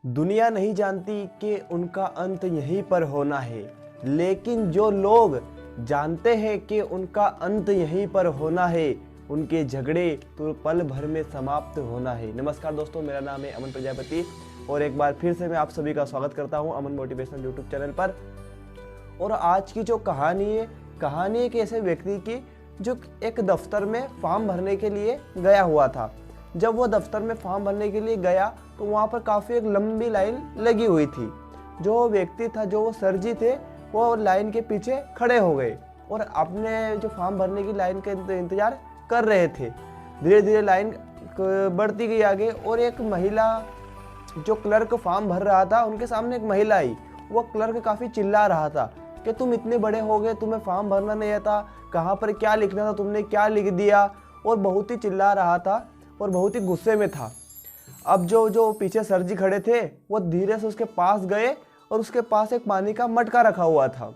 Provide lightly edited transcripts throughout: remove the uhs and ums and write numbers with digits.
दुनिया नहीं जानती कि उनका अंत यहीं पर होना है, लेकिन जो लोग जानते हैं कि उनका अंत यहीं पर होना है, उनके झगड़े तो पल भर में समाप्त होना है। नमस्कार दोस्तों, मेरा नाम है अमन प्रजापति और एक बार फिर से मैं आप सभी का स्वागत करता हूं अमन मोटिवेशनल यूट्यूब चैनल पर। और आज की जो कहानी है कि ऐसे व्यक्ति की जो एक दफ्तर में फॉर्म भरने के लिए गया हुआ था। जब वो दफ्तर में फॉर्म भरने के लिए गया तो वहाँ पर काफ़ी एक लंबी लाइन लगी हुई थी। जो व्यक्ति था, जो वो सर जी थे, वो लाइन के पीछे खड़े हो गए और अपने जो फॉर्म भरने की लाइन का इंतज़ार कर रहे थे। धीरे धीरे लाइन बढ़ती गई आगे और एक महिला, जो क्लर्क फॉर्म भर रहा था, उनके सामने एक महिला आई। वो क्लर्क काफ़ी चिल्ला रहा था कि तुम इतने बड़े हो गए, तुम्हें फॉर्म भरना नहीं आता, कहाँ पर क्या लिखना था, तुमने क्या लिख दिया। और बहुत ही चिल्ला रहा था और बहुत ही गुस्से में था। अब जो पीछे सर जी खड़े थे, वो धीरे से उसके पास गए और उसके पास एक पानी का मटका रखा हुआ था।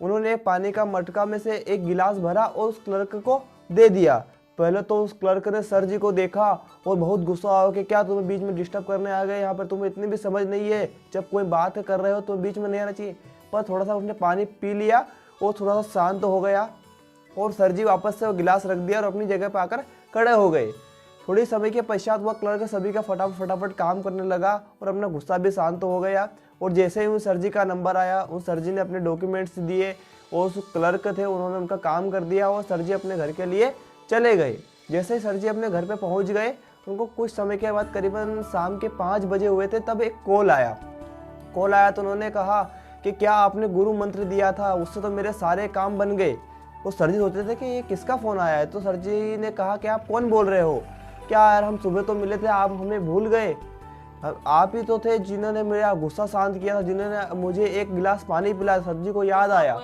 उन्होंने पानी का मटका में से एक गिलास भरा और उस क्लर्क को दे दिया। पहले तो उस क्लर्क ने सर जी को देखा और बहुत गुस्सा आया कि क्या तुम्हें बीच में डिस्टर्ब करने आ गए, यहाँ पर तुम्हें इतनी भी समझ नहीं है, जब कोई बात कर रहे हो तो बीच में नहीं आना चाहिए। पर थोड़ा सा उसने पानी पी लिया और थोड़ा सा शांत हो गया और सर जी वापस से वो गिलास रख दिया और अपनी जगह पर आकर खड़े हो गए। थोड़ी समय के पश्चात वह क्लर्क सभी का फटाफट काम करने लगा और अपना गुस्सा भी शांत हो गया। और जैसे ही उन सर जी का नंबर आया, उन सर जी ने अपने डॉक्यूमेंट्स दिए और उस क्लर्क थे, उन्होंने उनका काम कर दिया और सर जी अपने घर के लिए चले गए। जैसे ही सर जी अपने घर पे पहुंच गए, उनको कुछ समय के बाद करीबन शाम के 5 बजे हुए थे, तब एक कॉल आया तो उन्होंने कहा कि क्या आपने गुरु मंत्र दिया था, उससे तो मेरे सारे काम बन गए। वो सर जी सोचते थे कि ये किसका फ़ोन आया है। तो सर जी ने कहा कि आप कौन बोल रहे हो, क्या यार हम सुबह तो मिले थे, आप हमें भूल गए। आप ही तो थे जिन्होंने मेरा गुस्सा शांत किया था, जिन्होंने मुझे एक गिलास पानी पिलाया। सर जी को याद आया।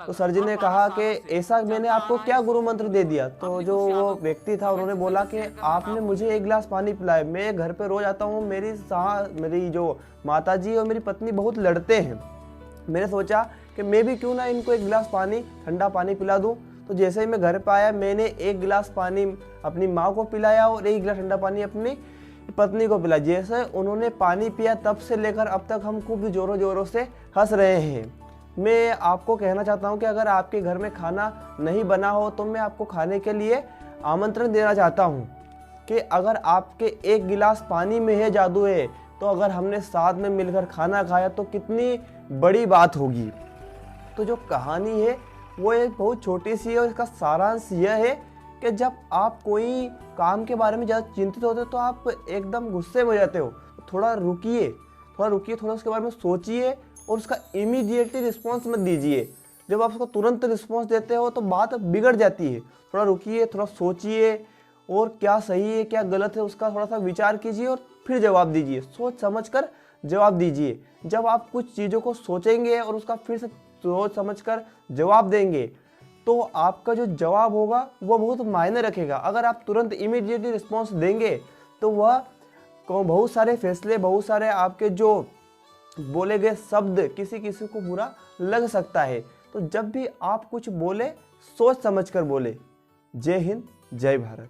तो सर जी ने कहा कि ऐसा मैंने आपको क्या गुरु मंत्र दे दिया। तो जो वो व्यक्ति था, उन्होंने बोला कि आपने मुझे एक गिलास पानी पिलाया। मैं घर पे रोज आता हूँ, मेरी जो माताजी और मेरी पत्नी बहुत लड़ते हैं। मैंने सोचा कि मैं भी क्यों ना इनको एक गिलास पानी, ठंडा पानी पिला दूँ। तो जैसे ही मैं घर पे आया, मैंने एक गिलास पानी अपनी माँ को पिलाया और एक गिलास ठंडा पानी अपनी पत्नी को पिलाया। जैसे उन्होंने पानी पिया, तब से लेकर अब तक हम खूब जोरों से हंस रहे हैं। मैं आपको कहना चाहता हूँ कि अगर आपके घर में खाना नहीं बना हो तो मैं आपको खाने के लिए आमंत्रण देना चाहता हूँ कि अगर आपके एक गिलास पानी में है जादू है, तो अगर हमने साथ में मिलकर खाना खाया तो कितनी बड़ी बात होगी। तो जो कहानी है वो एक बहुत छोटी सी है और इसका सारांश यह है कि जब आप कोई काम के बारे में ज़्यादा चिंतित होते हो तो आप एकदम गुस्से में हो जाते हो। थोड़ा रुकिए, थोड़ा उसके बारे में सोचिए और उसका इमीडिएटली रिस्पॉन्स मत दीजिए। जब आप उसको तुरंत रिस्पॉन्स देते हो तो बात बिगड़ जाती है। थोड़ा रुकिए, थोड़ा सोचिए और क्या सही है क्या गलत है उसका थोड़ा सा विचार कीजिए और फिर जवाब दीजिए। सोच समझ कर जवाब दीजिए। जब आप कुछ चीज़ों को सोचेंगे और उसका फिर से सोच समझकर जवाब देंगे तो आपका जो जवाब होगा वो बहुत मायने रखेगा। अगर आप तुरंत इमीडिएटली रिस्पॉन्स देंगे तो वह बहुत सारे फैसले, बहुत सारे आपके जो बोले गए शब्द किसी को बुरा लग सकता है। तो जब भी आप कुछ बोले, सोच समझकर बोले। जय हिंद, जय भारत।